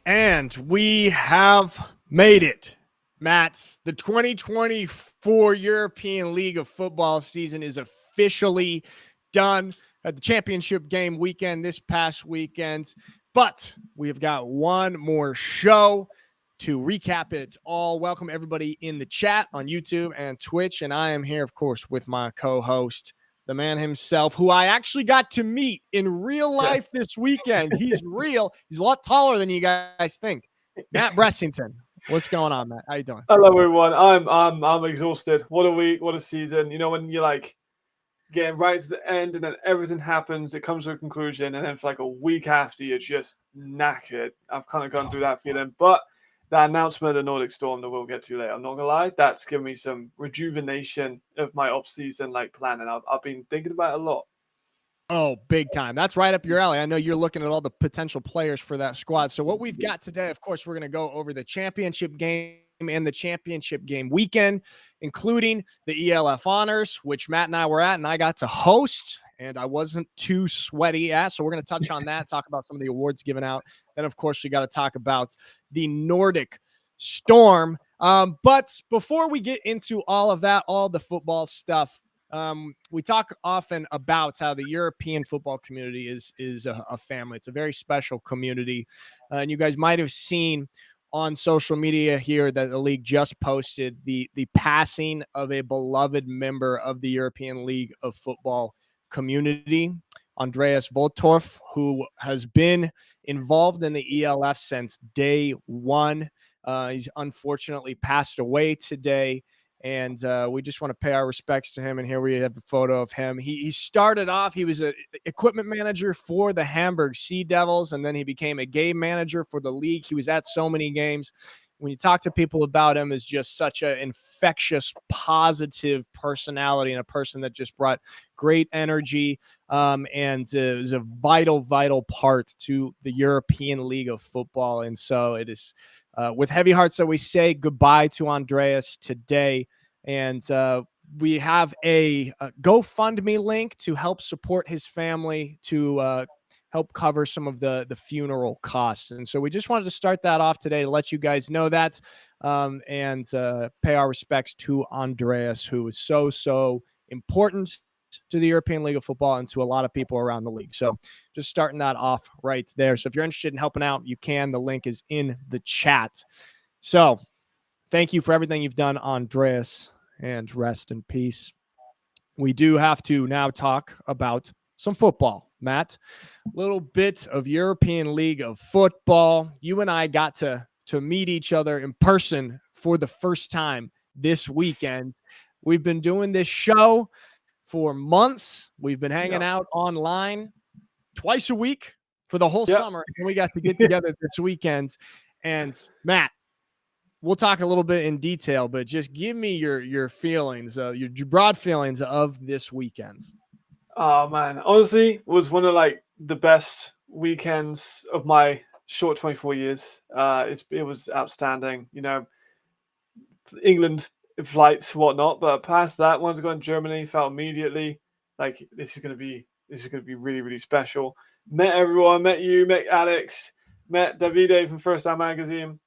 And we have made it. Matt, the 2024 European League of Football season is officially done at the championship game weekend this past weekend. But we have got one more show to recap it all. Welcome everybody in the chat on YouTube and Twitch. And I am here, of course, with my co-host, the man himself, who I actually got to meet in real life this weekend. He's real. He's a lot taller than you guys think. Matt Bressington. What's going on, Matt? How you doing? Hello, everyone. I'm exhausted. What a week. What a season. You know, when you're like getting right to the end and then everything happens, it comes to a conclusion, and then for like a week after, you're just knackered. I've kind of gone through that feeling. But that announcement of the Nordic Storm that we'll get to later, I'm not gonna lie, that's given me some rejuvenation of my off-season like planning. I've been thinking about it a lot. Oh, big time. That's right up your alley. I know you're looking at all the potential players for that squad. So what we've got today, of course, we're going to go over the championship game and the championship game weekend, including the ELF honors, which Matt and I were at, and I got to host, and I wasn't too sweaty at. So we're going to touch on that, talk about some of the awards given out. Then, of course, we got to talk about the Nordic Storm. But before we get into all of that, all the football stuff, we talk often about how the European football community is a family. It's a very special community. And you guys might have seen on social media here that the league just posted the passing of a beloved member of the European League of Football community, Andreas Voltorf, who has been involved in the ELF since day one. He's unfortunately passed away today. And we just want to pay our respects to him. And here we have a photo of him. He started off, he was an equipment manager for the Hamburg Sea Devils, and then he became a game manager for the league. He was at so many games. When you talk to people about him, is just such an infectious, positive personality and a person that just brought great energy and is a vital, vital part to the European League of Football. And so it is with heavy hearts that we say goodbye to Andreas today. And we have a GoFundMe link to help support his family, to help cover some of the funeral costs. And so we just wanted to start that off today to let you guys know that and pay our respects to Andreas, who is so important to the European League of Football and to a lot of people around the league. So just starting that off right there. So if you're interested in helping out, you can. The link is in the chat. So thank you for everything you've done, Andreas, and rest in peace. We do have to now talk about some football, Matt. A little bit of European League of Football. You and I got to meet each other in person for the first time this weekend. We've been doing this show for months. We've been hanging out online twice a week for the whole summer, and we got to get together this weekend. And Matt, we'll talk a little bit in detail, but just give me your feelings, your broad feelings of this weekend. Oh man, honestly, it was one of like the best weekends of my short 24 years. It was outstanding. You know, England flights, whatnot, but past that, once I got in Germany, felt immediately like this is gonna be really, really special. Met everyone, met you, met Alex, met Davide from First Down Magazine.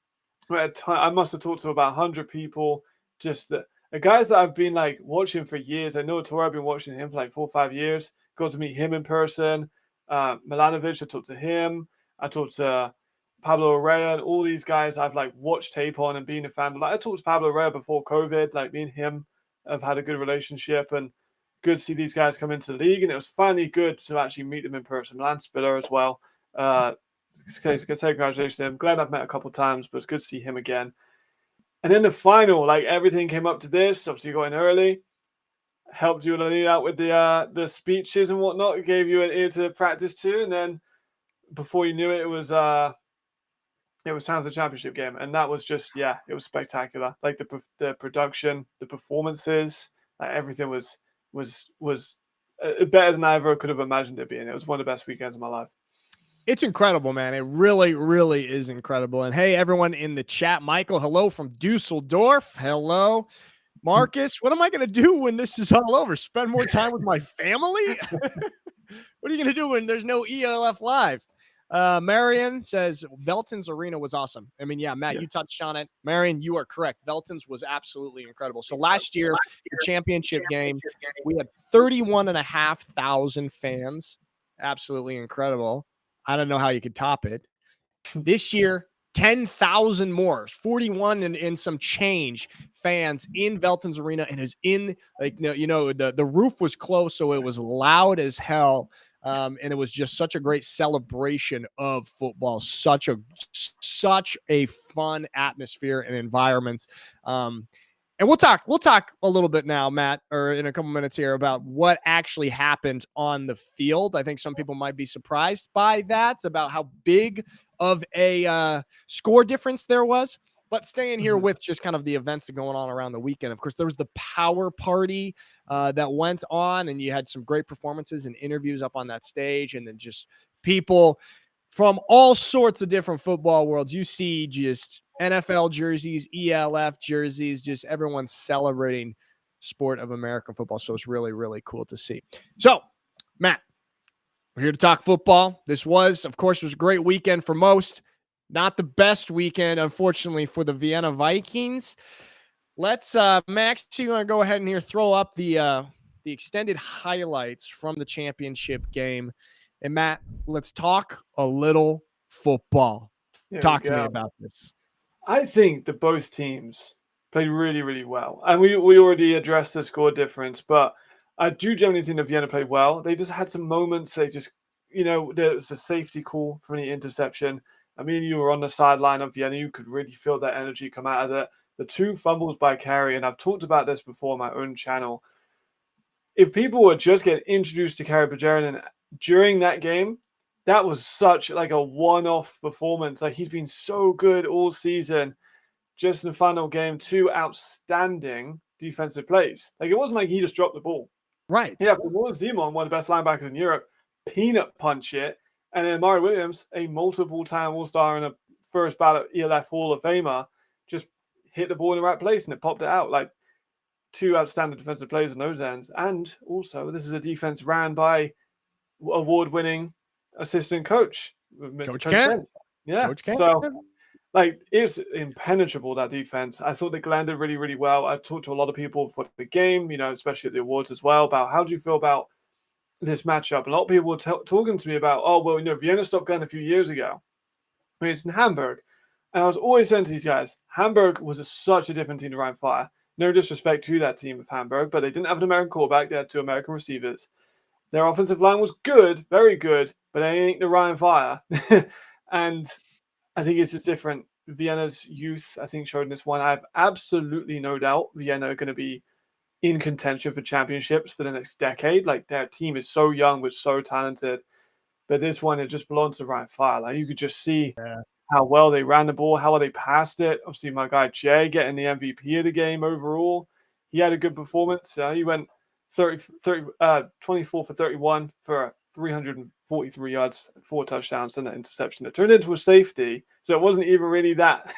I must have talked to about 100 people. Just the guys that I've been like watching for years. I know Tor, I've been watching him for like 4 or 5 years. Got to meet him in person. Milanovic, I talked to him. I talked to Pablo Arrea and all these guys I've like watched tape on and been a fan. Like I talked to Pablo Arrea before COVID. Like me and him have had a good relationship, and good to see these guys come into the league. And it was finally good to actually meet them in person. Milan Spiller as well. Say congratulations to him. Glad I've met a couple of times, but it's good to see him again. And then the final, like everything came up to this. Obviously, you got in early, helped you lead out with the speeches and whatnot. It gave you an ear to practice to, and then before you knew it, it was time for the championship game, and that was just it was spectacular. Like the production, the performances, like everything was better than I ever could have imagined it being. It was one of the best weekends of my life. It's incredible, man. It really, really is incredible. And hey, everyone in the chat, Michael, hello from Dusseldorf. Hello. Marcus, what am I going to do when this is all over? Spend more time with my family? What are you going to do when there's no ELF live? Marion says Velton's arena was awesome. I mean, yeah, Matt, you touched on it. Marion, you are correct. Velton's was absolutely incredible. So last year, the championship game, we had 31,500 fans. Absolutely incredible. I don't know how you could top it. This year, 10,000 more, 41 and some change fans in Velton's arena, and is in like the roof was closed, so it was loud as hell. And it was just such a great celebration of football, such a fun atmosphere and environment. And we'll talk a little bit now, Matt, or in a couple minutes here, about what actually happened on the field. I think some people might be surprised by that, about how big of a score difference there was. But staying here with just kind of the events that are going on around the weekend. Of course, there was the power party that went on, and you had some great performances and interviews up on that stage, and then just people from all sorts of different football worlds. You see just NFL jerseys, ELF jerseys, just everyone celebrating sport of American football. So it's really, really cool to see. So, Matt, we're here to talk football. This was a great weekend for most. Not the best weekend, unfortunately, for the Vienna Vikings. Let's, Max, you want to go ahead and here throw up the extended highlights from the championship game. And Matt, let's talk a little football. Talk to me about this. I think that both teams played really, really well. And we already addressed the score difference, but I do generally think that Vienna played well. They just had some moments. They just, there was a safety call for any interception. I mean, you were on the sideline of Vienna. You could really feel that energy come out of it. The 2 fumbles by Carey, and I've talked about this before on my own channel. If people were just getting introduced to Carey Pajarinen during that game, that was such like a one-off performance. Like, he's been so good all season. Just in the final game, 2 outstanding defensive plays. Like, it wasn't like he just dropped the ball. Right. Yeah, for Zimon, one of the best linebackers in Europe, peanut punch it. And then Mari Williams, a multiple-time All-Star and a first ballot ELF Hall of Famer, just hit the ball in the right place and it popped it out. Like, 2 outstanding defensive plays on those ends. And also, this is a defense ran by award-winning assistant coach, Coach Kent. Yeah. Coach Kent. So, like, it's impenetrable, that defense. I thought they landed really, really well. I talked to a lot of people for the game, especially at the awards as well, about how do you feel about this matchup. A lot of people were talking to me about, Vienna stopped going a few years ago. I mean, it's in Hamburg. And I was always saying to these guys, Hamburg was such a different team to Rhein Fire. No disrespect to that team of Hamburg, but they didn't have an American quarterback. They had 2 American receivers. Their offensive line was good, very good, but they ain't the Rhein Fire. And I think it's just different. Vienna's youth, I think, showed in this one. I have absolutely no doubt Vienna are going to be in contention for championships for the next decade. Like, their team is so young, but so talented. But this one, it just belongs to Rhein Fire. Like, you could just see how well they ran the ball, how well they passed it. Obviously, my guy Jay getting the MVP of the game overall. He had a good performance. He went 24 for 31 for 343 yards, 4 touchdowns, and that interception. It turned into a safety, so it wasn't even really that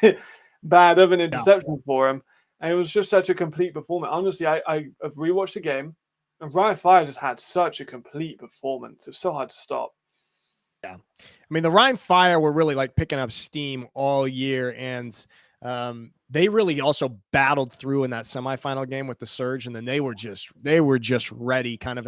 bad of an interception for him. And it was just such a complete performance. Honestly, I've rewatched the game, and Rhein Fire just had such a complete performance. It's so hard to stop. Yeah. I mean, the Rhein Fire were really like picking up steam all year, and they really also battled through in that semifinal game with the Surge, and then they were just ready, kind of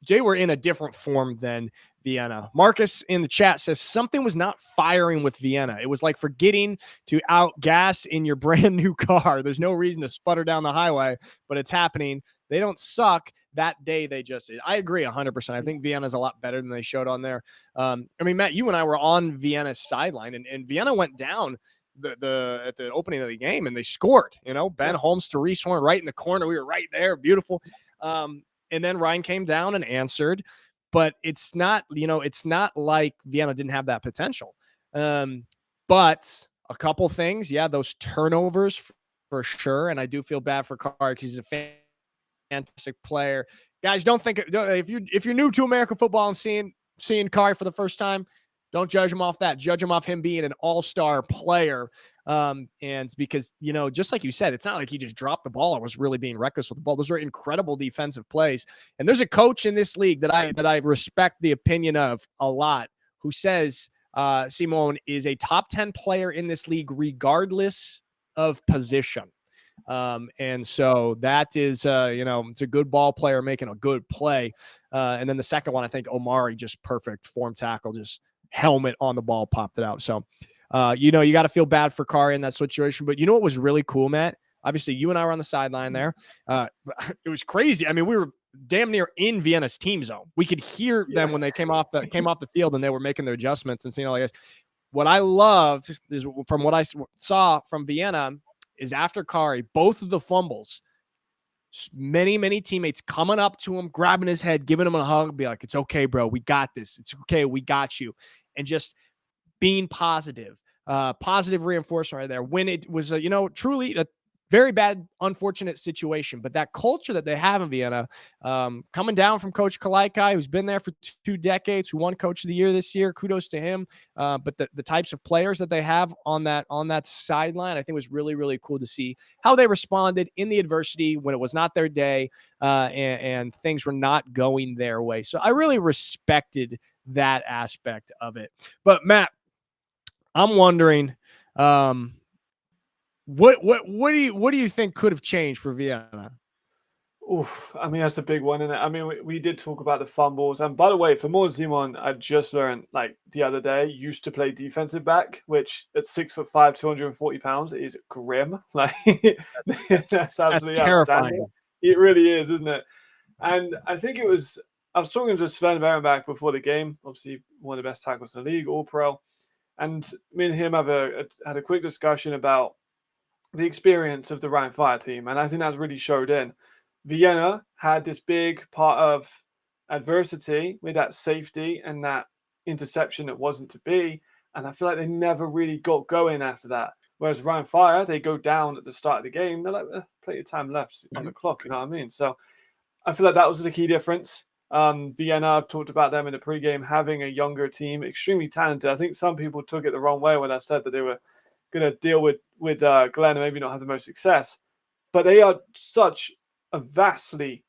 they were in a different form than Vienna. Marcus in the chat says something was not firing with Vienna. It was like forgetting to outgas in your brand new car. There's no reason to sputter down the highway, but it's happening. They don't suck. That day they just did. I agree 100%. I think Vienna's a lot better than they showed on there. I mean, Matt, you and I were on Vienna's sideline, and Vienna went down at the opening of the game, and they scored. Ben Holmes to Reese Horn right in the corner. We were right there, beautiful. And then Ryan came down and answered, but it's not like Vienna didn't have that potential. But a couple things, those turnovers for sure, and I do feel bad for Carr because he's a fantastic player. Guys, don't think if you're new to American football and seeing Carr for the first time, don't judge him off that. Judge him off him being an all-star player. And because, just like you said, it's not like he just dropped the ball or was really being reckless with the ball. Those are incredible defensive plays. And there's a coach in this league that I respect the opinion of a lot, who says Simone is a top 10 player in this league, regardless of position. And so that is, it's a good ball player making a good play. And then the second one, I think Omari, just perfect form tackle, just helmet on the ball, popped it out. So, you got to feel bad for Kari in that situation. But you know what was really cool, Matt? Obviously, you and I were on the sideline there. It was crazy. I mean, we were damn near in Vienna's team zone. We could hear them when they came off the field and they were making their adjustments and seeing all this. What I loved is, from what I saw from Vienna, is after Kari, both of the fumbles, many teammates coming up to him, grabbing his head, giving him a hug, be like, "It's okay, bro. We got this. It's okay. We got you." And just being positive reinforcement right there. When it was, truly a very bad, unfortunate situation, but that culture that they have in Vienna, coming down from Coach Kalaikai, who's been there for 2 decades, who won Coach of the Year this year, kudos to him. But the types of players that they have on that sideline, I think was really, really cool to see how they responded in the adversity when it was not their day, and things were not going their way. So I really respected that aspect of it. But Matt, I'm wondering, what do you think could have changed for Vienna? Oof, I mean, that's a big one, isn't it? I mean, we did talk about the fumbles. And by the way, for more Simon, I just learned, like, the other day, used to play defensive back, which at 6'5", 240 pounds is grim. Like, that's absolutely terrifying. It really is, isn't it? And I think I was talking to Sven Berenbach before the game, obviously one of the best tackles in the league, all pro. And me and him had a quick discussion about the experience of the Rhein Fire team. And I think that really showed in. Vienna had this big part of adversity with that safety and that interception that wasn't to be. And I feel like they never really got going after that. Whereas Rhein Fire, they go down at the start of the game. They're like, plenty of time left on the clock, you know what I mean? So I feel like that was the key difference. Vienna, I've talked about them in the pregame, having a younger team, extremely talented. I think some people took it the wrong way when I said that they were going to deal with Glenn and maybe not have the most success. But they are such a vastly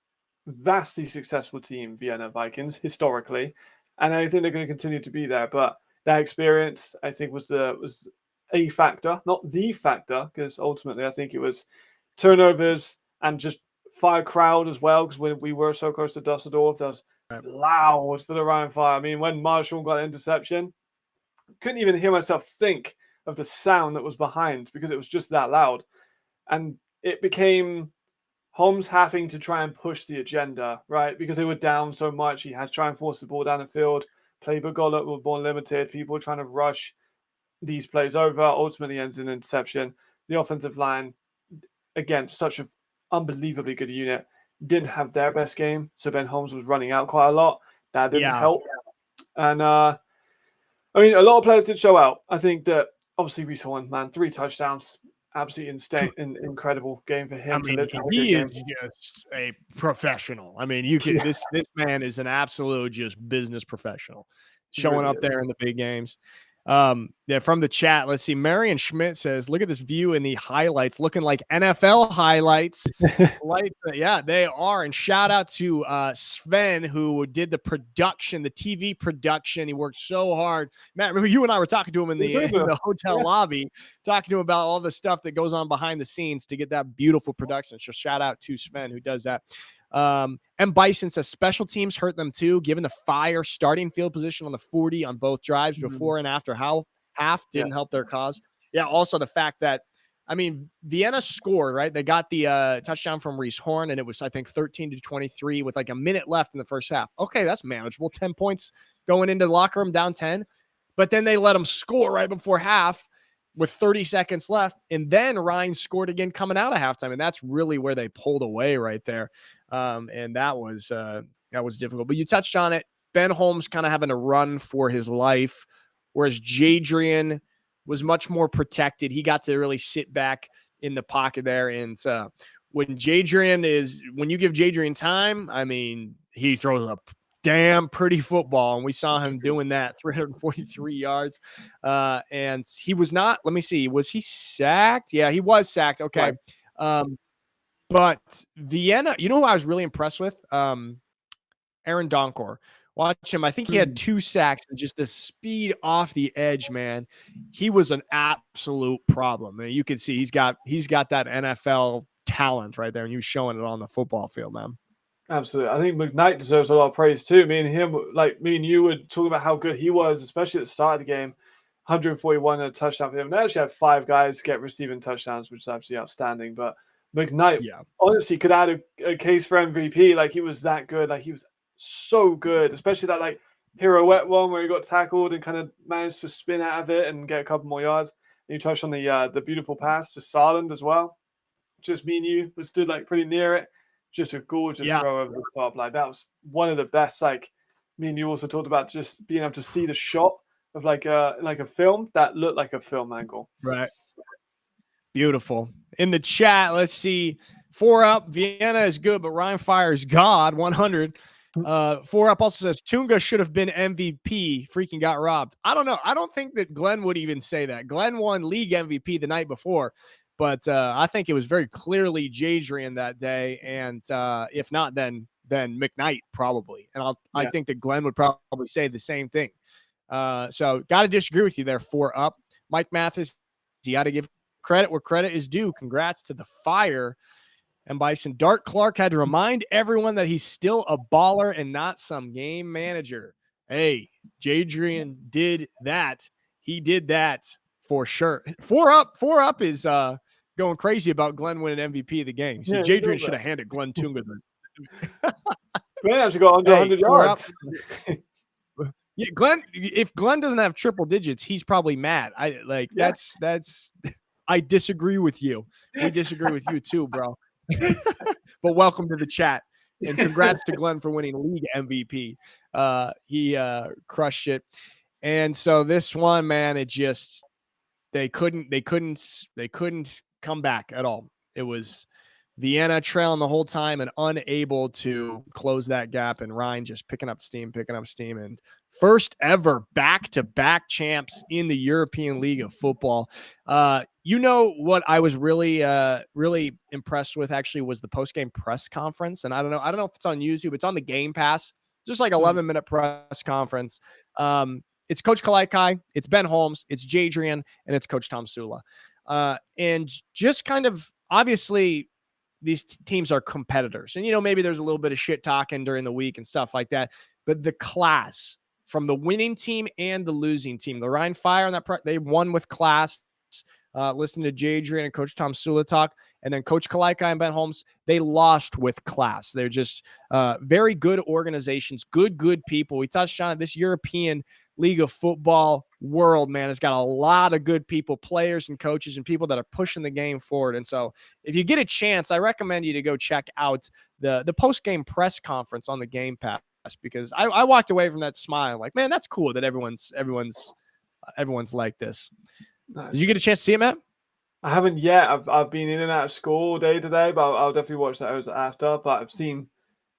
successful team, Vienna Vikings, historically. And I think they're going to continue to be there. But that experience, I think, was a factor, not the factor, because ultimately I think it was turnovers and just Fire crowd as well, because when we were so close to Dusseldorf, that was loud for the Rhein Fire. I mean, when Marshall got an interception, couldn't even hear myself think of the sound that was behind because it was just that loud. And it became Holmes having to try and push the agenda, right? Because they were down so much. He had to try and force the ball down the field. Playbook got a little more limited. People trying to rush these plays over. Ultimately ends in an interception. The offensive line, again, such an unbelievably good unit, didn't have their best game. So Ben Holmes was running out quite a lot. That didn't help. And I mean, a lot of players did show out. I think that obviously we saw one man, 3 touchdowns. Absolutely incredible game for him. I mean, he is just a professional. I mean, you can this man is an absolute just business professional, showing up there in the big games. Yeah, from the chat, let's see. Marion Schmidt says, "Look at this view in the highlights, looking like NFL highlights." Yeah, they are. And shout out to Sven, who did the production, the TV production. He worked so hard. Matt, remember you and I were talking to him in the hotel lobby, talking to him about all the stuff that goes on behind the scenes to get that beautiful production. So shout out to Sven, who does that. And Bison says special teams hurt them too, given the Fire starting field position on the 40 on both drives before and after half didn't help their cause. Yeah. Also the fact that, I mean, Vienna scored, right? They got the touchdown from Reese Horn, and it was, I think, 13-23 with like a minute left in the first half. Okay, that's manageable. 10 points going into the locker room, down 10. But then they let them score right before half with 30 seconds left. And then Ryan scored again coming out of halftime. And that's really where they pulled away right there. And that was difficult. But you touched on it. Ben Holmes kind of having to run for his life, whereas Jadrian was much more protected. He got to really sit back in the pocket there. And when you give Jadrian time, I mean, he throws a damn pretty football. And we saw him doing that, 343 yards. And he was not, let me see, was he sacked? Yeah, he was sacked. Okay. Right. But Vienna, you know who I was really impressed with? Aaron Donkor. Watch him. I think he had 2 sacks and just the speed off the edge, man. He was an absolute problem. I mean, you can see he's got that NFL talent right there, and he was showing it on the football field, man. Absolutely. I think McKnight deserves a lot of praise too. Me and him, like me and you were talking about how good he was, especially at the start of the game. 141 and a touchdown for him. They actually had 5 guys get receiving touchdowns, which is absolutely outstanding. But McKnight, honestly, could add a case for MVP. Like, he was that good. Like, he was so good, especially that like pirouette one where he got tackled and kind of managed to spin out of it and get a couple more yards. And you touched on the beautiful pass to Sarland as well. Just me and you was stood like pretty near it. Just a gorgeous throw over the top. Like, that was one of the best. Like, me and you also talked about just being able to see the shot of like a film that looked like a film angle. Right. Beautiful. In the chat, let's see. 4 Up, Vienna is good, but Ryan Fire's God, 100. 4 Up also says Tunga should have been MVP. Freaking got robbed. I don't know. I don't think that Glenn would even say that. Glenn won league MVP the night before, but I think it was very clearly Jadrian that day. And if not, then McKnight probably. And I think that Glenn would probably say the same thing. So got to disagree with you there. 4 Up. Mike Mathis, you got to give credit where credit is due. Congrats to the Fire and Bison. Dart Clark had to remind everyone that he's still a baller and not some game manager. Hey, Jadrian did that. He did that for sure. 4 Up is going crazy about Glenn winning MVP of the game. So Jadrian should have handed Glenn Tunga. Glenn actually got under 100 yards. Yeah, Glenn. If Glenn doesn't have triple digits, he's probably mad. That's. I disagree with you. We disagree with you too, bro. But welcome to the chat, and congrats to Glenn for winning league MVP. He crushed it, and so this one, man, it just they couldn't come back at all. It was Vienna trailing the whole time and unable to close that gap, and Ryan just picking up steam, and first ever back-to-back champs in the European League of Football. You know what I was really impressed with actually was the post-game press conference, and I don't know if it's on YouTube. It's on the Game Pass, just like 11-minute press conference. It's Coach Kalaikai, it's Ben Holmes, it's Jadrian, and it's Coach Tom Sula. And just kind of obviously these teams are competitors, and maybe there's a little bit of shit talking during the week and stuff like that, but the class from the winning team and the losing team, the Rhine Fire, and they won with class. Listen to Jadrian and Coach Tom Sula talk, and then Coach Kalaikai and Ben Holmes, they lost with class. They're just very good organizations, good people. We touched on it. This European League of Football world, man, has got a lot of good people, players and coaches and people that are pushing the game forward. And so if you get a chance, I recommend you to go check out the post-game press conference on the Game Pass, because I walked away from that smiling like, man, that's cool that everyone's like this. Nice. Did you get a chance to see it, Matt? I haven't yet. I've been in and out of school all day today, but I'll definitely watch that after. But I've seen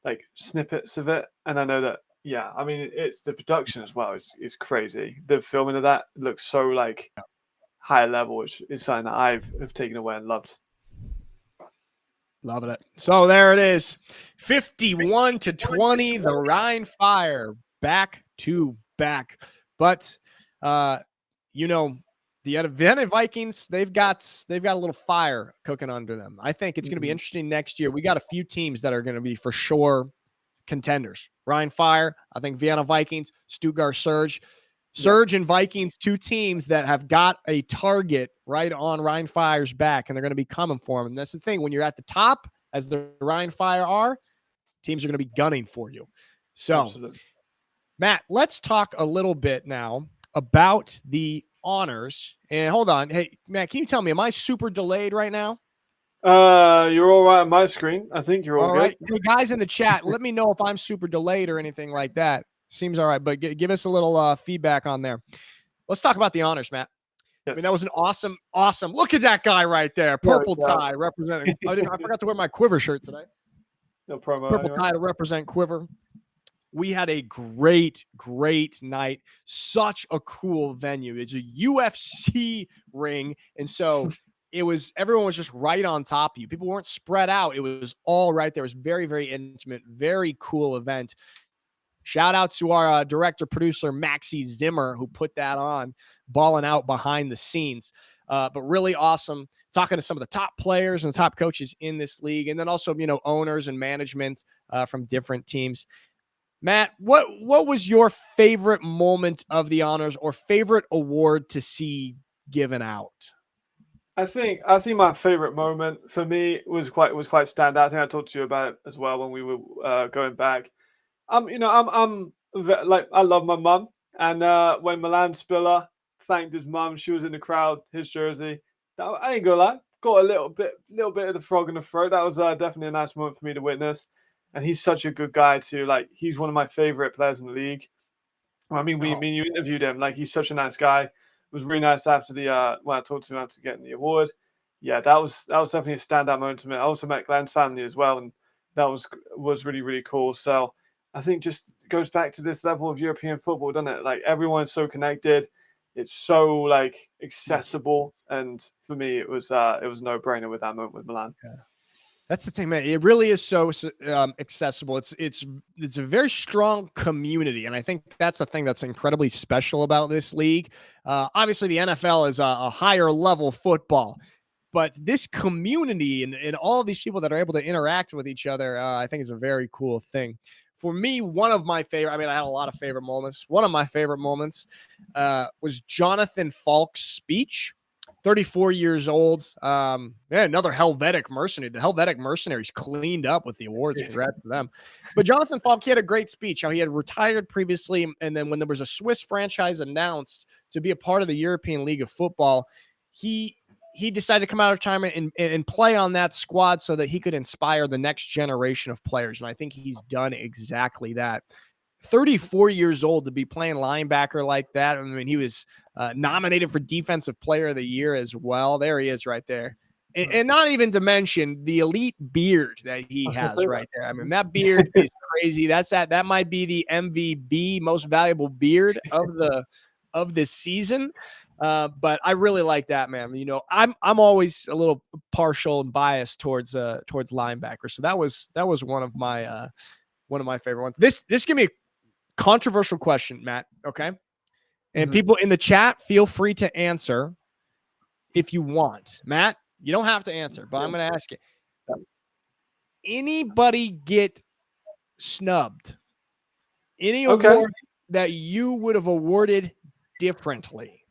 like snippets of it, and I know that, yeah, I mean, it's the production as well. It's crazy. The filming of that looks so like high level, which is something that I've taken away and loved. Loving it. So there it is. 51-20, the Rhine Fire back to back. But the Vienna Vikings, they've got a little fire cooking under them. I think it's going to be interesting next year. We got a few teams that are going to be for sure contenders. Rhine Fire, I think Vienna Vikings, Stuttgart Surge. Surge and Vikings, 2 teams that have got a target right on Rhine Fire's back, and they're going to be coming for them. And that's the thing. When you're at the top, as the Rhine Fire are, teams are going to be gunning for you. So, absolutely. Matt, let's talk a little bit now about the honors. And hold on. Hey, Matt, can you tell me, am I super delayed right now? You're all right on my screen. I think you're all good. Right. Hey, guys in the chat, let me know if I'm super delayed or anything like that. Seems all right, but give us a little feedback on there. Let's talk about the honors, Matt. Yes. I mean, that was an awesome. Look at that guy right there. Purple tie representing. I forgot to wear my Quiver shirt today. No problem. Purple tie to represent Quiver. We had a great night. Such a cool venue. It's a UFC ring. And so everyone was just right on top of you. People weren't spread out. It was all right there. It was very, very intimate, very cool event. Shout out to our director producer Maxie Zimmer, who put that on, balling out behind the scenes. But really awesome talking to some of the top players and top coaches in this league, and then also, owners and management from different teams. Matt, what was your favorite moment of the honors or favorite award to see given out? I think my favorite moment for me was quite standout. I think I talked to you about it as well when we were going back. Like, I love my mum, and when Milan Spiller thanked his mum, she was in the crowd, his jersey. I ain't gonna lie, got a little bit of the frog in the throat. That was definitely a nice moment for me to witness. And he's such a good guy too. Like, he's one of my favorite players in the league. I mean, me and you interviewed him. Like, he's such a nice guy. It was really nice after the when I talked to him after getting the award. Yeah, that was definitely a standout moment to me. I also met Glenn's family as well, and that was really, really cool. So I think just goes back to this level of European football, doesn't it? Like, everyone's so connected. It's so, like, accessible, and for me, it was a no-brainer with that moment with Milan. Yeah. That's the thing, man. It really is so accessible. It's a very strong community, and I think that's a thing that's incredibly special about this league. Obviously, the NFL is a higher level football, but this community and all of these people that are able to interact with each other, I think is a very cool thing. For me, one of my favorite, I had a lot of favorite moments. One of my favorite moments was Jonathan Falk's speech. 34 years old. Another Helvetic mercenary. The Helvetic mercenaries cleaned up with the awards. Congrats to them. But Jonathan Falk, he had a great speech. How he had retired previously, and then when there was a Swiss franchise announced to be a part of the European League of Football, he decided to come out of retirement and play on that squad so that he could inspire the next generation of players. And I think he's done exactly that. 34 years old to be playing linebacker like that. I mean, he was nominated for Defensive Player of the Year as well. There he is right there. And not even to mention the elite beard that he has right there. I mean, that beard is crazy. That might be the MVB, most valuable beard of this season. But I really like that, man. I'm always a little partial and biased towards linebackers. So that was one of my favorite ones. This give me a controversial question, Matt. Okay. And people in the chat, feel free to answer if you want. Matt, you don't have to answer, but I'm going to ask you. Anybody get snubbed? Any award that you would have awarded differently?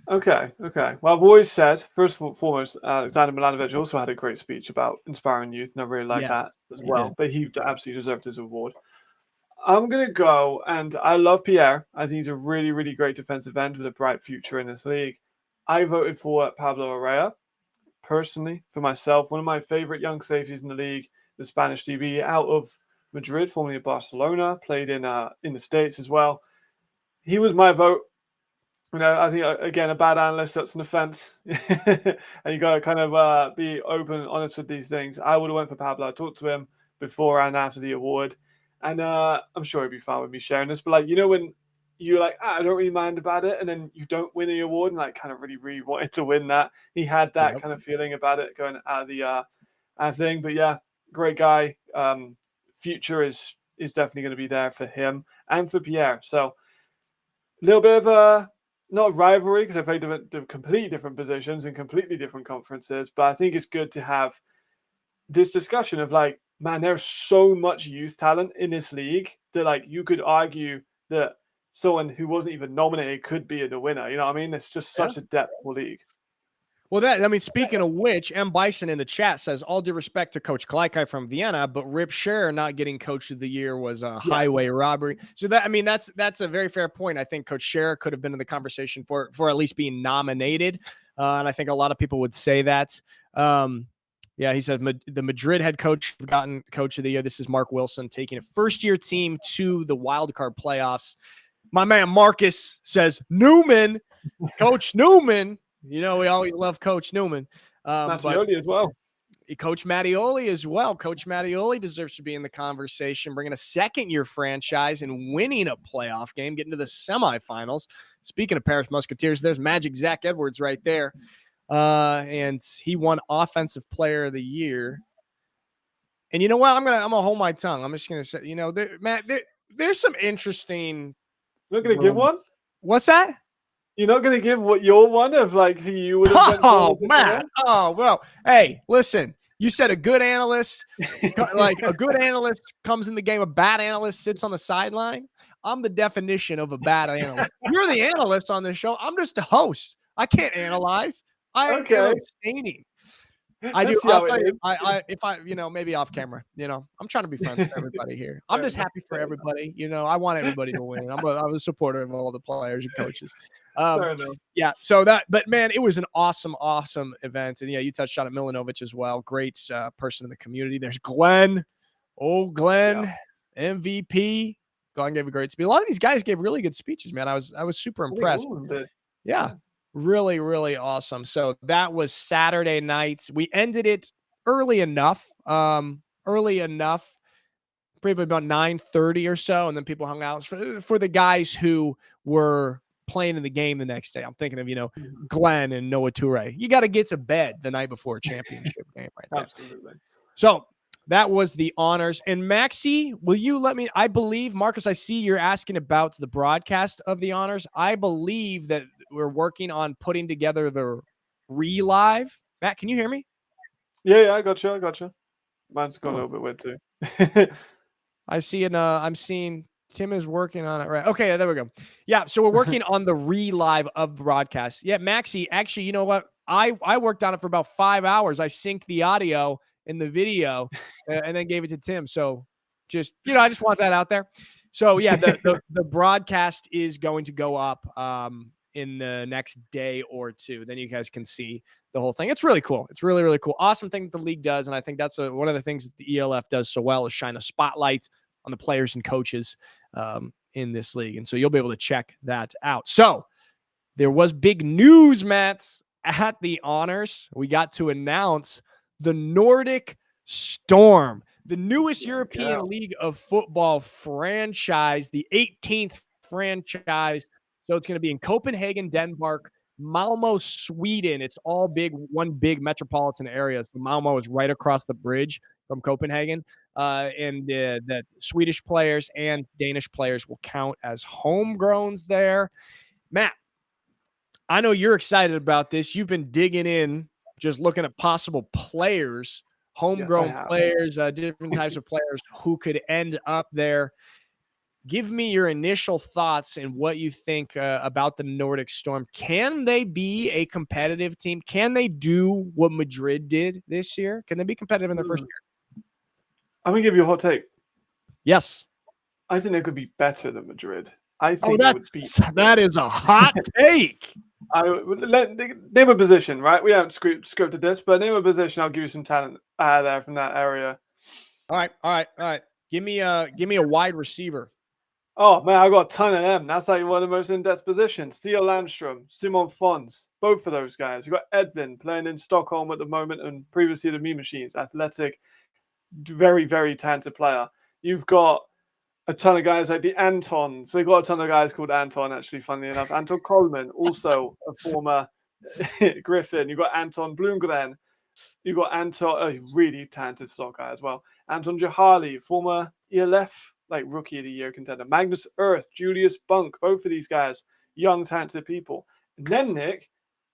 Okay. Well, I've always said, first and foremost, Alexander Milanovic also had a great speech about inspiring youth, and I really like that as well. But he absolutely deserved his award. I'm going to go, and I love Pierre. I think he's a really, really great defensive end with a bright future in this league. I voted for Pablo Arrea, personally, for myself. One of my favorite young safeties in the league, the Spanish DB out of Madrid, formerly of Barcelona, played in the States as well. He was my vote. I think, again, a bad analyst sets an offense. And you got to kind of be open and honest with these things. I would have went for Pablo. I talked to him before and after the award. And I'm sure he'd be fine with me sharing this. But, when you're like, I don't really mind about it, and then you don't win the award and, kind of really, really wanted to win that. He had that kind of feeling about it going out of the thing. But, yeah, great guy. Future is definitely going to be there for him and for Pierre. So, a little bit of not rivalry, because I played completely different positions in completely different conferences. But I think it's good to have this discussion of, man, there's so much youth talent in this league that, you could argue that someone who wasn't even nominated could be the winner. You know what I mean? It's just such a depthful league. Well, speaking of which, M. Bison in the chat says, all due respect to Coach Kalaikai from Vienna, but Rip Scherer not getting Coach of the Year was a highway robbery. So that's a very fair point. I think Coach Scherer could have been in the conversation for at least being nominated. And I think a lot of people would say that. He said the Madrid head coach gotten Coach of the Year. This is Mark Wilson taking a first-year team to the wild card playoffs. My man Marcus says Newman, Coach Newman. We always love Coach Newman. Mattioli as well. Coach Mattioli as well. Coach Mattioli deserves to be in the conversation, bringing a second-year franchise and winning a playoff game, getting to the semifinals. Speaking of Paris Musketeers, there's Magic Zach Edwards right there. And he won Offensive Player of the Year. And you know what? I'm gonna hold my tongue. I'm just gonna say, Matt, there's some interesting. You're not going to give one? What's that? You're not going to give what your one of like who you would have went for? Oh, Matt. Oh, well. Hey, listen. You said a good analyst, like a good analyst comes in the game. A bad analyst sits on the sideline. I'm the definition of a bad analyst. You're the analyst on this show. I'm just a host. I can't analyze. I am abstaining. I do. I'll tell you. If I, maybe off camera. I'm trying to be friends with everybody here. I'm just happy for everybody. I want everybody to win. I'm a supporter of all the players and coaches. Yeah. So but man, it was an awesome event. And yeah, you touched on it, Milanovic as well. Great person in the community. There's Glenn. Oh, Glenn, MVP. Glenn gave a great speech. A lot of these guys gave really good speeches, man. I was super impressed. Yeah. Really, really awesome. So that was Saturday night. We ended it early enough, probably about 9:30 or so. And then people hung out for the guys who were playing in the game the next day. I'm thinking of, Glenn and Noah Toure. You got to get to bed the night before a championship game right there. Absolutely. So that was the honors. And Maxie, will you let me? I believe, Marcus, I see you're asking about the broadcast of the honors. I believe that we're working on putting together the re-live. Matt, can you hear me? Yeah, I got you. Mine's gone a little bit weird too. I see I'm seeing Tim is working on it. Right. Okay, there we go. Yeah, so we're working on the re-live of broadcast. Yeah, Maxie, actually, you know what? I worked on it for about 5 hours. I synced the audio and the video and then gave it to Tim. So just, I just want that out there. So yeah, the broadcast is going to go up in the next day or two. Then you guys can see the whole thing. It's really cool. It's really, really cool. Awesome thing that the league does. And I think that's one of the things that the ELF does so well is shine a spotlight on the players and coaches in this league. And so you'll be able to check that out. So there was big news, Matt, at the honors. We got to announce the Nordic Storm, the newest European League of Football franchise, the 18th franchise. So it's going to be in Copenhagen, Denmark, Malmo, Sweden. It's all one big metropolitan area. So Malmo is right across the bridge from Copenhagen. And the Swedish players and Danish players will count as homegrowns there. Matt, I know you're excited about this. You've been digging in, just looking at possible players, homegrown players, different types of players who could end up there. Give me your initial thoughts and what you think about the Nordic Storm. Can they be a competitive team? Can they do what Madrid did this year? Can they be competitive in their first year? I'm going to give you a hot take. Yes. I think they could be better than Madrid. I think that is a hot take. Name a position, right? We haven't scripted this, but name a position. I'll give you some talent there from that area. All right. Give me a wide receiver. Oh man, I got a ton of them. That's like one of the most in-depth positions. Theo Landstrom, Simon Fons, both of those guys. You got Edvin playing in Stockholm at the moment, and previously the Mean Machines. Athletic, very, very talented player. You've got a ton of guys like the Antons. They've got a ton of guys called Anton, actually, funnily enough. Anton Coleman, also a former Griffin. You've got Anton Blumgren. You've got Anton, a really talented stock guy as well. Anton Jahali, former ELF, like Rookie of the Year contender. Magnus Earth, Julius Bunk, both of these guys, young, talented people. And then, Nick,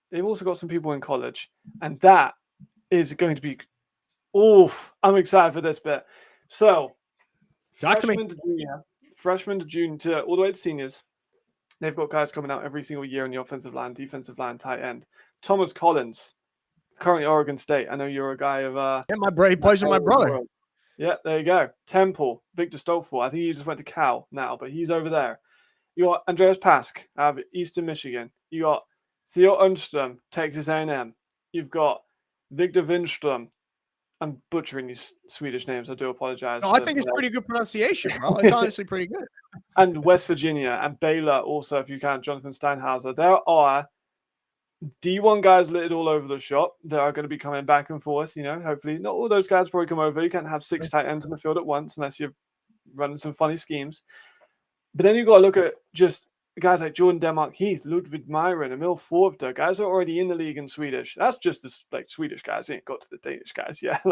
they've also got some people in college. And that is going to be, I'm excited for this bit. So, freshman to junior, to all the way to seniors. They've got guys coming out every single year in the offensive line, defensive line, tight end. Thomas Collins, currently Oregon State. I know you're a guy of he plays with my brother. World. Yeah, there you go. Temple, Victor Stolfel. I think he just went to Cal now, but he's over there. You got Andreas Pask out of Eastern Michigan. You got Theo Unström, Texas A&M. You've got Victor Winström. I'm butchering these Swedish names. I do apologize. No, I think it's pretty good pronunciation, bro. It's honestly pretty good. And West Virginia and Baylor also, if you can, Jonathan Steinhauser. There are D1 guys littered all over the shop that are going to be coming back and forth, hopefully. Not all those guys probably come over. You can't have 6 tight ends in the field at once unless you're running some funny schemes. But then you've got to look at just guys like Jordan Denmark Heath, Ludwig Myron, Emil Forvda, guys that are already in the league in Swedish. That's just the Swedish guys. We ain't got to the Danish guys yet.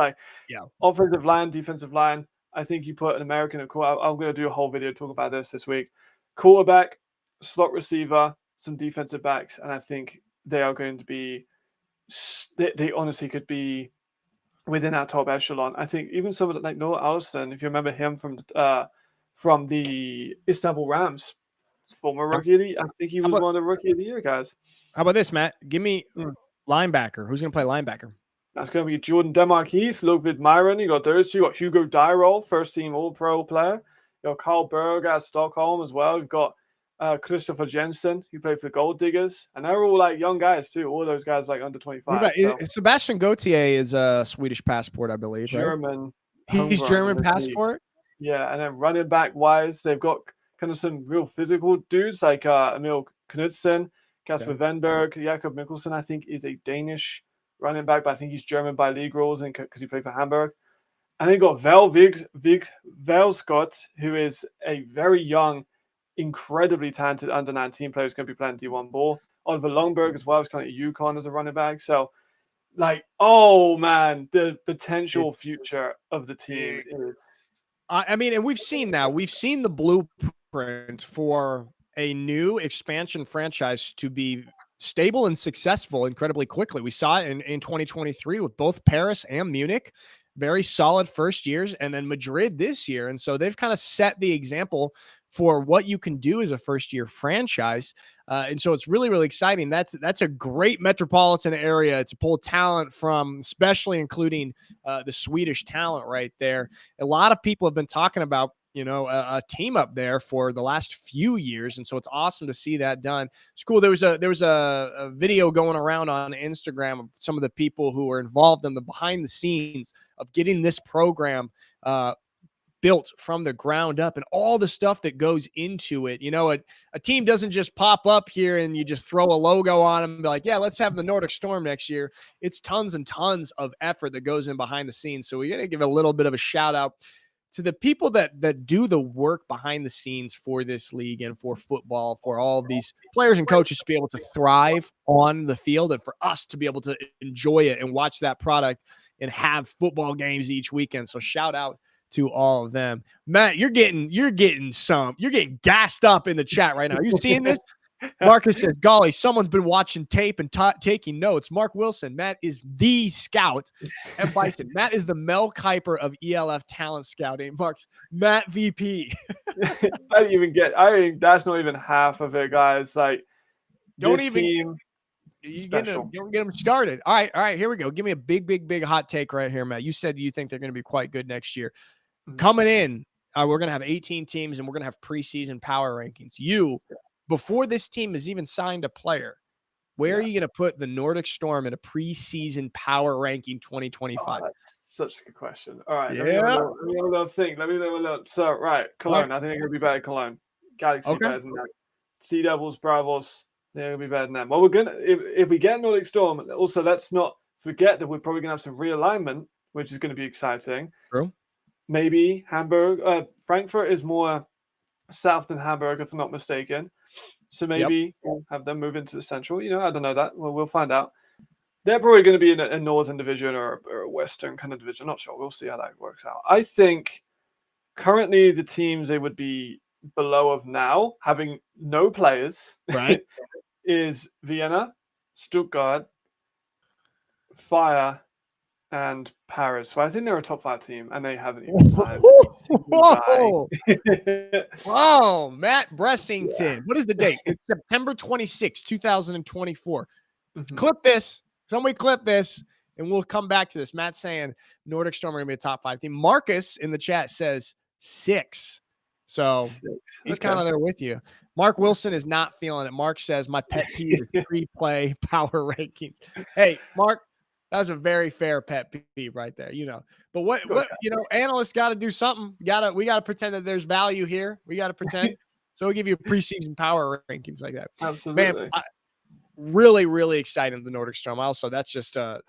Offensive line, defensive line. I think you put an American at quarterback. I'm going to do a whole video talk about this week. Quarterback, slot receiver, some defensive backs, and I think they are going to be. They honestly could be within our top echelon. I think even someone like Noah Allison, if you remember him from the Istanbul Rams, former rookie of the year. I think he was one of the rookie of the year guys. How about this, Matt? Give me linebacker. Who's going to play linebacker? That's going to be Jordan Demarque, Ludwig Myron. You got those. You got Hugo Dyrol, first team All Pro player. You got Carl Berg out of Stockholm as well. You've got Christopher Jensen, who played for the Gold Diggers, and they're all like young guys too. All those guys like under 25. What about Sebastian Gauthier is a Swedish passport, I believe. German. Right? He's German passport. Yeah, and then running back wise, they've got kind of some real physical dudes like Emil Knudsen, Kasper Wenberg, Jakob Mikkelsen. I think is a Danish running back, but I think he's German by league rules and because he played for Hamburg. And then got Vel Velscott, who is a very young, incredibly talented under 19 player who's going to be playing D1 ball. Oliver Longberg as well is kind of UConn as a running back. So, like, oh man, the potential future of the team is. I mean, and we've seen the blueprint for a new expansion franchise to be stable and successful incredibly quickly. We saw it in 2023 with both Paris and Munich, very solid first years, and then Madrid this year. And so they've kind of set the example for what you can do as a first-year franchise. And so it's really, really exciting. That's a great metropolitan area to pull talent from, especially including the Swedish talent right there. A lot of people have been talking about, a team up there for the last few years. And so it's awesome to see that done. It's cool. There was a video going around on Instagram of some of the people who were involved in the behind the scenes of getting this program built from the ground up and all the stuff that goes into it. A team doesn't just pop up here and you just throw a logo on them and be like, yeah, let's have the Nordic Storm next year. It's tons and tons of effort that goes in behind the scenes. So we got to give a little bit of a shout out to the people that do the work behind the scenes for this league and for football, for all of these players and coaches to be able to thrive on the field and for us to be able to enjoy it and watch that product and have football games each weekend. So shout out to all of them. Matt, you're getting gassed up in the chat right now. Are you seeing this? Marcus says, golly, someone's been watching tape and taking notes. Mark Wilson, Matt is the scout at Bison. Matt is the Mel Kiper of ELF talent scouting. Matt VP. I think that's not even half of it, guys. Like, don't get them started. All right, here we go. Give me a big hot take right here, Matt. You said you think they're going to be quite good next year. Coming in, we're going to have 18 teams and we're going to have preseason power rankings. Before this team has even signed a player, where are you going to put the Nordic Storm in a preseason power ranking 2025? That's such a good question. All right, let me have a little think. So, right, Cologne. I think they're going to be better than Cologne. Galaxy better than that. Sea Devils, Bravos, they're going to be better than them. Well, we're going to, if we get Nordic Storm, also let's not forget that we're probably going to have some realignment, which is going to be exciting. True. Maybe Hamburg. Frankfurt is more south than Hamburg, if I'm not mistaken. So maybe we'll have them move into the central. I don't know that. Well, we'll find out. They're probably going to be in a northern division or a western kind of division. I'm not sure. We'll see how that works out. I think currently the teams they would be below of now, having no players, right, is Vienna, Stuttgart, Fire, and Paris. So I think they're a top 5 team, and they haven't even signed. Wow, Matt Bressington. Yeah. What is the date? It's September 26, 2024. Clip this. Somebody clip this, and we'll come back to this. Matt's saying Nordic Storm are going to be a top 5 team. Marcus in the chat says 6. So he's kind of there with you. Mark Wilson is not feeling it. Mark says, my pet peeve is pre-play power rankings. Hey, Mark, that was a very fair pet peeve right there, But what analysts got to do something. We got to pretend that there's value here. We got to pretend. So we'll give you preseason power rankings like that. Absolutely. Man, really, really exciting, the Nordic Storm. Also, that's a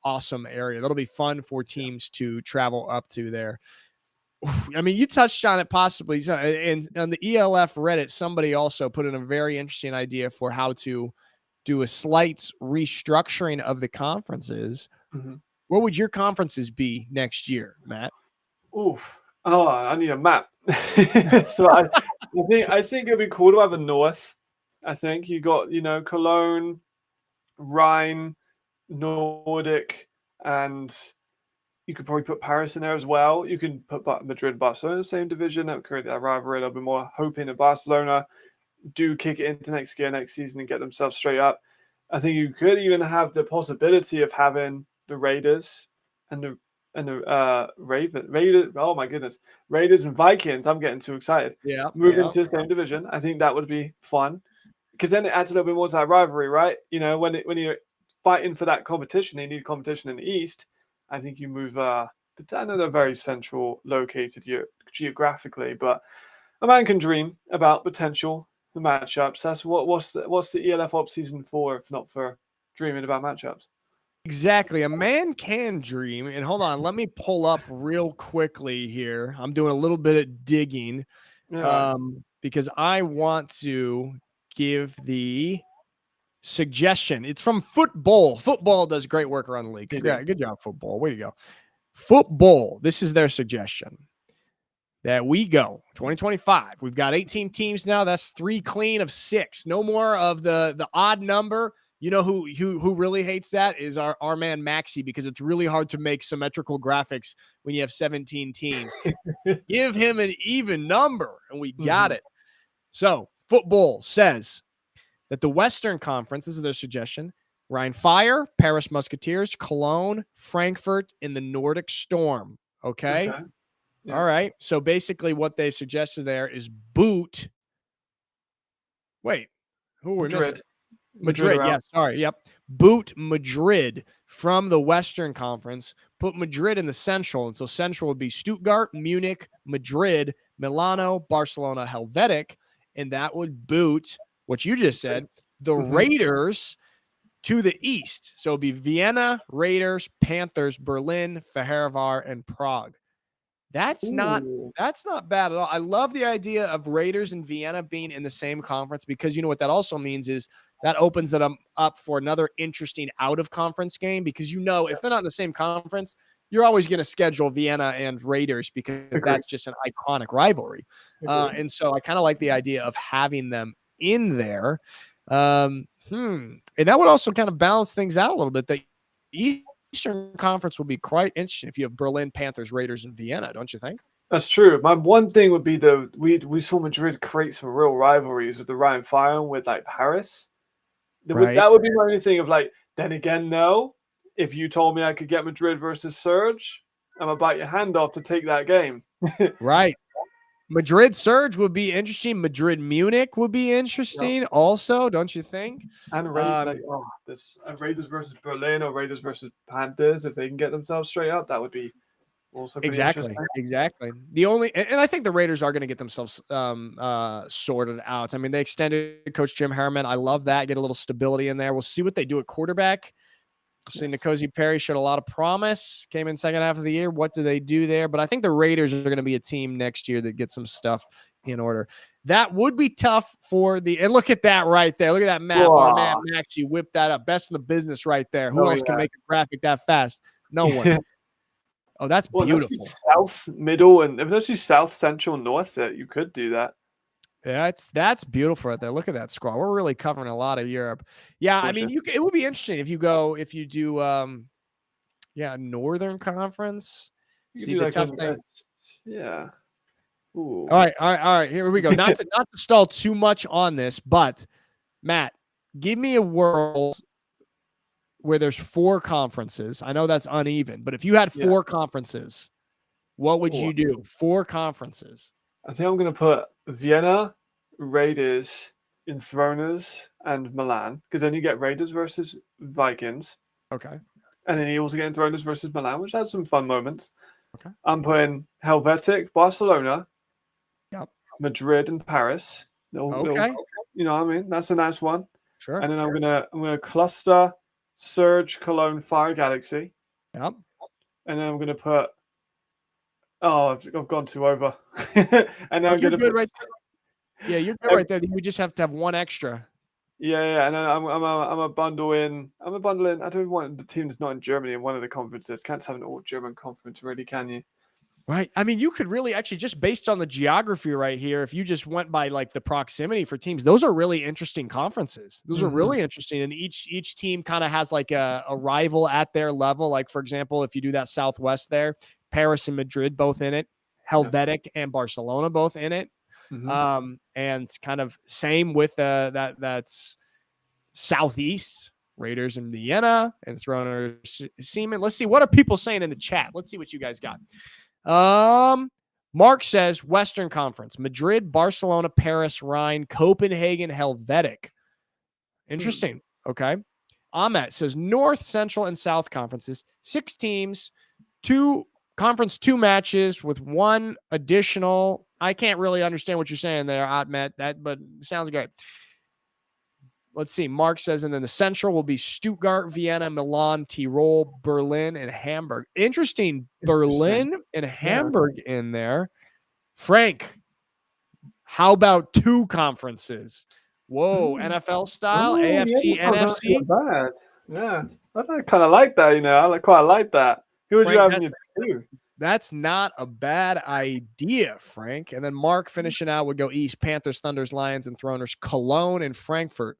awesome area. That'll be fun for teams to travel up to there. I mean, you touched on it possibly. And on the ELF Reddit, somebody also put in a very interesting idea for how to do a slight restructuring of the conferences. What would your conferences be next year, Matt? Oof. Oh, I need a map. So I think it'd be cool to have a north. I think you got, Cologne, Rhine, Nordic, and you could probably put Paris in there as well. You can put Madrid, Barcelona in the same division. That would create that rivalry a little bit more. Hoping that Barcelona do kick it into next season, and get themselves straight up. I think you could even have the possibility of having the Raiders and the Raiders. Oh my goodness, Raiders and Vikings. I'm getting too excited. Yeah, Move yeah. into the same division. I think that would be fun because then it adds a little bit more to that rivalry, right? When you're fighting for that competition, you need competition in the East. I think you move. But I know they're very central located geographically, but a man can dream about potential matchups. That's what's the ELF offseason for, if not for dreaming about matchups? Exactly. A man can dream. And hold on, let me pull up real quickly here. I'm doing a little bit of digging Yeah. because I want to give the suggestion. It's from Football. Football does great work around the league. Good job, Football. Way to go. Football. This is their suggestion. That we go 2025. We've got 18 teams now. That's 3 clean of 6. No more of the odd number. You know who really hates that is our man Maxi, because it's really hard to make symmetrical graphics when you have 17 teams. Give him an even number, and we got it. So Football says that the Western Conference, this is their suggestion: Rhine Fire, Paris Musketeers, Cologne, Frankfurt, and the Nordic Storm. Okay. Yeah. All right. So basically what they suggested there is boot. Wait, who are we missing? Madrid. Yeah. Sorry. Yep. Boot Madrid from the Western Conference. Put Madrid in the Central. And so Central would be Stuttgart, Munich, Madrid, Milano, Barcelona, Helvetic. And that would boot what you just said, the Raiders to the East. So it'd be Vienna, Raiders, Panthers, Berlin, Fehervar, and Prague. That's not bad at all. I love the idea of Raiders and Vienna being in the same conference, because you know what that also means is that opens them up for another interesting out-of-conference game, because if they're not in the same conference, you're always going to schedule Vienna and Raiders because that's just an iconic rivalry. And so I kind of like the idea of having them in there. And that would also kind of balance things out a little bit. The Eastern Conference will be quite interesting if you have Berlin, Panthers, Raiders, and Vienna, don't you think? That's true. My one thing would be we saw Madrid create some real rivalries with the Rhine Fire and with like Paris. Right. That would be my only thing of like. Then again, no. If you told me I could get Madrid versus Surge, I'm gonna bite your hand off to take that game. Right. Madrid Surge would be interesting. Madrid Munich would be interesting also, don't you think? And Raiders versus Berlin or Raiders versus Panthers, if they can get themselves straight up, that would be also pretty interesting. Exactly. And I think the Raiders are going to get themselves sorted out. I mean, they extended Coach Jim Harriman. I love that. Get a little stability in there. We'll see what they do at quarterback. See, N'Kosi Perry showed a lot of promise, came in second half of the year. What do they do there? But I think the Raiders are going to be a team next year that gets some stuff in order. That would be tough and look at that right there. Look at that map. Our man Max, you whipped that up. Best in the business right there. Who else can make a graphic that fast? No one. Oh, that's beautiful. South, middle, and if there's south, central, north, that you could do that. That's beautiful right there. Look at that squad. We're really covering a lot of Europe. Yeah, I mean, it would be interesting if you do Northern Conference. See the tough thing. Yeah. Ooh. All right. Here we go. Not to stall too much on this, but Matt, give me a world where there's 4 conferences. I know that's uneven, but if you had 4 conferences, what would you do? 4 conferences. I think I'm going to put Vienna, Raiders, Enthroners, and Milan, because then you get Raiders versus Vikings. Okay. And then you also get Enthroners versus Milan, which had some fun moments. Okay. I'm putting Helvetic, Barcelona, Madrid, and Paris. Okay. You know what I mean? That's a nice one. Sure. And then I'm gonna cluster Surge, Cologne, Fire, Galaxy. Yep. And then I'm gonna put. Oh, I've gone 2 over. And now I'm gonna put. Yeah, you're good right there. You just have to have 1 extra. Yeah, and then I'm a bundle in. I don't want the team that's not in Germany in one of the conferences. Can't have an all German conference, really, can you? Right. I mean, you could really actually, just based on the geography right here, if you just went by like the proximity for teams, those are really interesting conferences. Those are really interesting. And each team kind of has like a rival at their level. Like, for example, if you do that Southwest there, Paris and Madrid both in it, Helvetic and Barcelona both in it. And kind of same with that's Southeast, Raiders in Vienna and Throners Seaman. Let's see, what are people saying in the chat? Let's see what you guys got. Mark says Western Conference: Madrid, Barcelona, Paris, Rhine, Copenhagen, Helvetic. Interesting. Okay. Ahmet says North, Central, and South conferences, 6 teams, 2 matches with 1 additional. I can't really understand what you're saying there, Ahmet, but sounds great. Let's see. Mark says, and then the Central will be Stuttgart, Vienna, Milan, Tyrol, Berlin, and Hamburg. Interesting. Berlin and Hamburg in there. Frank, how about 2 conferences? Whoa, NFL style, AFC, NFC. Not bad. Yeah, I kind of like that. I quite like that. Who would you have in your 2? That's not a bad idea, Frank. And then Mark finishing out would go East: Panthers, Thunders, Lions, and Throners, Cologne and Frankfurt.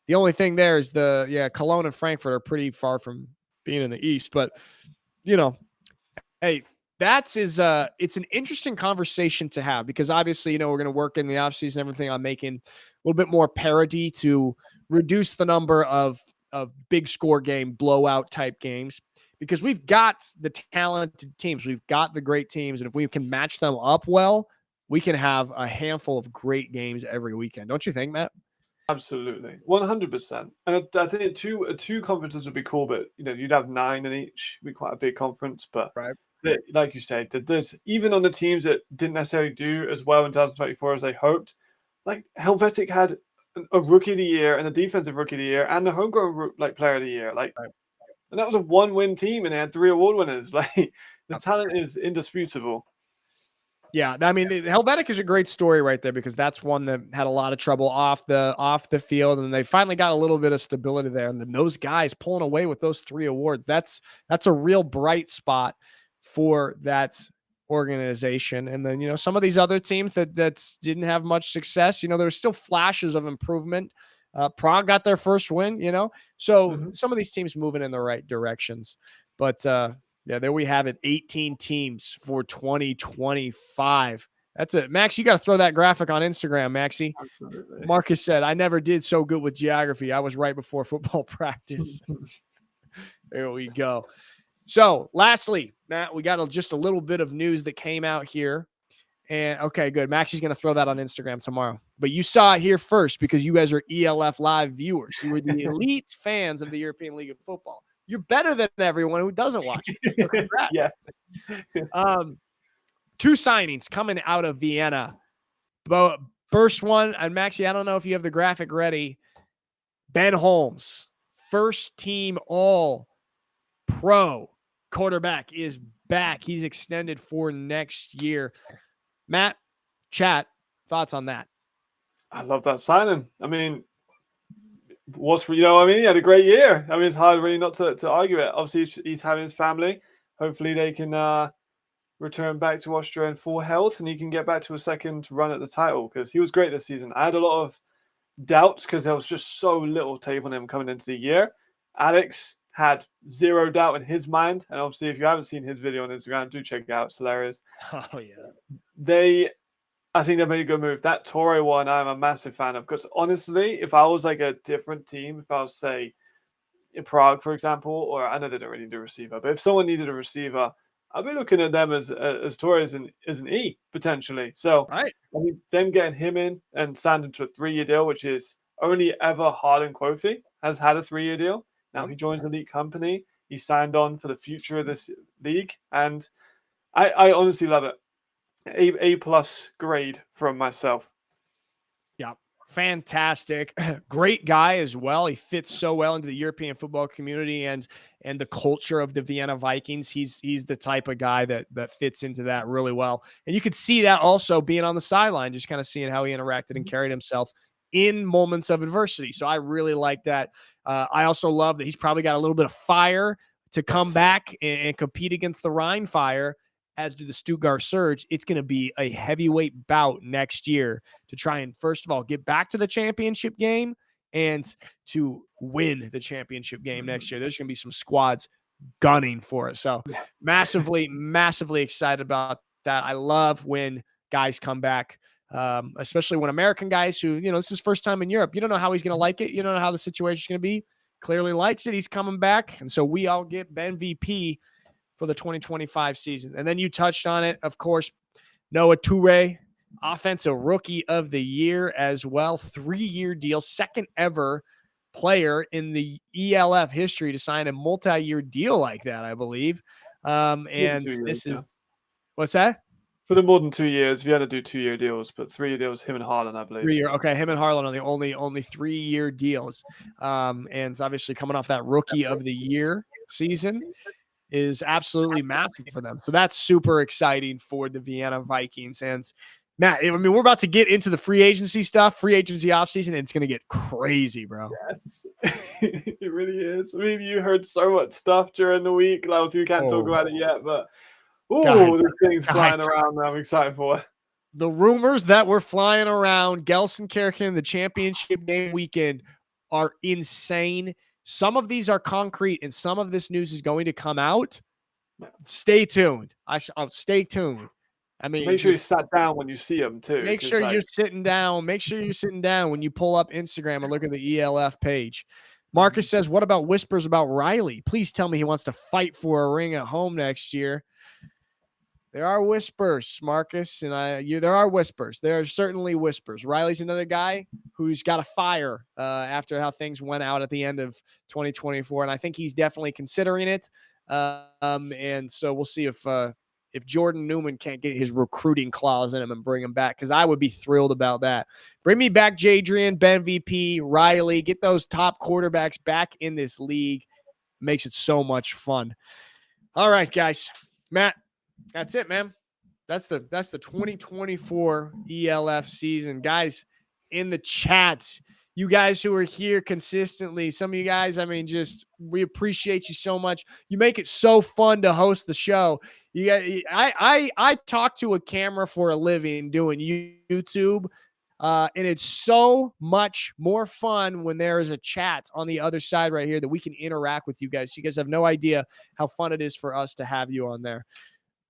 The only thing there is Cologne and Frankfurt are pretty far from being in the East, but hey, it's an interesting conversation to have, because obviously, we're going to work in the offseason and everything on making a little bit more parity to reduce the number of big score game blowout type games, because we've got the talented teams. We've got the great teams. And if we can match them up well, we can have a handful of great games every weekend. Don't you think, Matt? Absolutely. 100%. And I think two conferences would be cool, but you'd have 9 in each. It'd be quite a big conference, but right. Like you said, there's even on the teams that didn't necessarily do as well in 2024 as they hoped. Like Helvetic had a rookie of the year and a defensive rookie of the year and the homegrown player of the year. And that was a 1-win team, and they had 3 award winners. The talent is indisputable. Yeah, I mean, Helvetic is a great story right there, because that's one that had a lot of trouble off the field, and they finally got a little bit of stability there. And then those guys pulling away with those 3 awards, that's a real bright spot for that organization. And then, some of these other teams that didn't have much success, there were still flashes of improvement. Prague got their first win, so some of these teams moving in the right directions. But yeah, there we have it. 18 teams for 2025. That's it. Max, you got to throw that graphic on Instagram, Maxie. Absolutely. Marcus said, I never did so good with geography. I was right before football practice. There we go. So lastly, Matt, we got just a little bit of news that came out here. And okay, good. Maxie's going to throw that on Instagram tomorrow. But you saw it here first, because you guys are ELF Live viewers. You were the elite fans of the European League of Football. You're better than everyone who doesn't watch it. So congrats. Yeah. 2 signings coming out of Vienna. But first one, and Maxie, I don't know if you have the graphic ready. Ben Holmes, first team all pro quarterback, is back. He's extended for next year. Matt, chat, thoughts on that? I love that signing. I mean, he had a great year. I mean, it's hard really not to argue it. Obviously, he's having his family. Hopefully they can return back to Austria in full health, and he can get back to a second run at the title, because he was great this season. I had a lot of doubts because there was just so little tape on him coming into the year. Alex had 0 doubt in his mind, and obviously if you haven't seen his video on Instagram, do check it out. It's hilarious. Oh yeah. I think they made a good move. That Torre one, I'm a massive fan of, because honestly, if I was like a different team, if I was, say, in Prague, for example, or I know they don't really need a receiver, but if someone needed a receiver, I'd be looking at them as Torre as an E, potentially. So right. I mean, them getting him in and signed into a 3-year deal, which is only ever Harlan Kofi has had a 3-year deal. Now he joins the elite company. He signed on for the future of this league, and I honestly love it. A+ grade from myself. Yeah, fantastic. Great guy as well. He fits so well into the European football community and the culture of the Vienna Vikings. He's the type of guy that fits into that really well. And you could see that also being on the sideline, just kind of seeing how he interacted and carried himself in moments of adversity. So I really like that. I also love that he's probably got a little bit of fire to come back and compete against the Rhine Fire as do the Stuttgart Surge. It's going to be a heavyweight bout next year to try and, first of all, get back to the championship game and to win the championship game next year. There's going to be some squads gunning for it. So massively, massively excited about that. I love when guys come back, especially when American guys who, this is first time in Europe. You don't know how he's going to like it. You don't know how the situation's going to be. Clearly likes it. He's coming back. And so we all get Ben VP for the 2025 season. And then you touched on it, of course, Noah Toure, Offensive Rookie of the Year as well. 3-year deal, second ever player in the ELF history to sign a multi-year deal like that, I believe. And this is, what's that? For the more than 2 years, we had to do 2-year deals, but 3-year deals, him and Harlan, I believe. 3-year, okay. Him and Harlan are the only 3-year deals. And it's obviously coming off that Rookie of the Year season is absolutely massive for them. So that's super exciting for the Vienna Vikings. And Matt, I mean, we're about to get into the free agency stuff, free agency offseason, and it's going to get crazy, bro. Yes, it really is. I mean, you heard so much stuff during the week. Like, we can't talk about it yet, but there's things flying around that I'm excited for. The rumors that were flying around Gelsenkirchen, the championship game weekend, are insane. Some of these are concrete, and some of this news is going to come out. Stay tuned. I'll stay tuned. I mean, make sure you sat down when you see them too. Make sure you're sitting down. Make sure you're sitting down when you pull up Instagram and look at the ELF page. Marcus says, what about whispers about Riley? Please tell me he wants to fight for a ring at home next year. There are whispers, Marcus, and there are whispers. There are certainly whispers. Riley's another guy who's got a fire after how things went out at the end of 2024, and I think he's definitely considering it. And so we'll see if Jordan Newman can't get his recruiting clause in him and bring him back, because I would be thrilled about that. Bring me back Jadrian, Ben VP, Riley. Get those top quarterbacks back in this league. Makes it so much fun. All right, guys. Matt, that's it, man. That's the 2024 ELF season. Guys, in the chat, you guys who are here consistently, some of you guys, I mean, we appreciate you so much. You make it so fun to host the show. I talk to a camera for a living doing YouTube, and it's so much more fun when there is a chat on the other side right here that we can interact with you guys. You guys have no idea how fun it is for us to have you on there.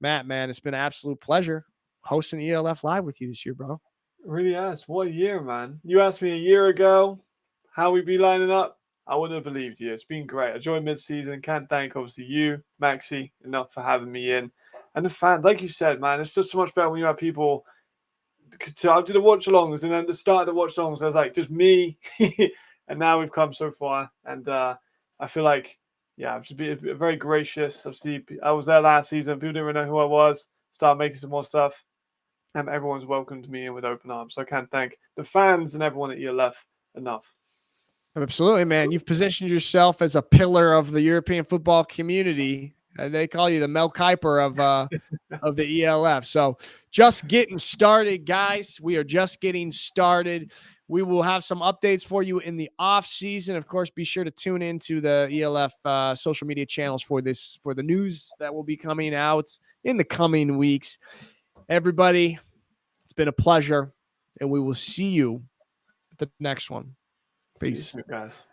Matt, man, it's been an absolute pleasure hosting ELF Live with you this year, bro. It really has. What a year, man. You asked me a year ago how we'd be lining up. I wouldn't have believed you. It's been great. I joined mid-season. Can't thank, obviously, you, Maxi, enough for having me in. And the fans, like you said, man, it's just so much better when you have people. So I did the watch-alongs, and then at the start of the watch-alongs, I was like, just me. And now we've come so far. And I feel like, I've just been very gracious. Obviously, I was there last season. People didn't really know who I was. Started making some more stuff. And everyone's welcomed me in with open arms. So I can't thank the fans and everyone at ELF enough. Absolutely, man. You've positioned yourself as a pillar of the European football community. They call you the Mel Kiper of the ELF. So just getting started, guys. We are just getting started. We will have some updates for you in the off season. Of course, be sure to tune into the ELF social media channels for the news that will be coming out in the coming weeks. Everybody, it's been a pleasure, and we will see you at the next one. Peace. See you, guys.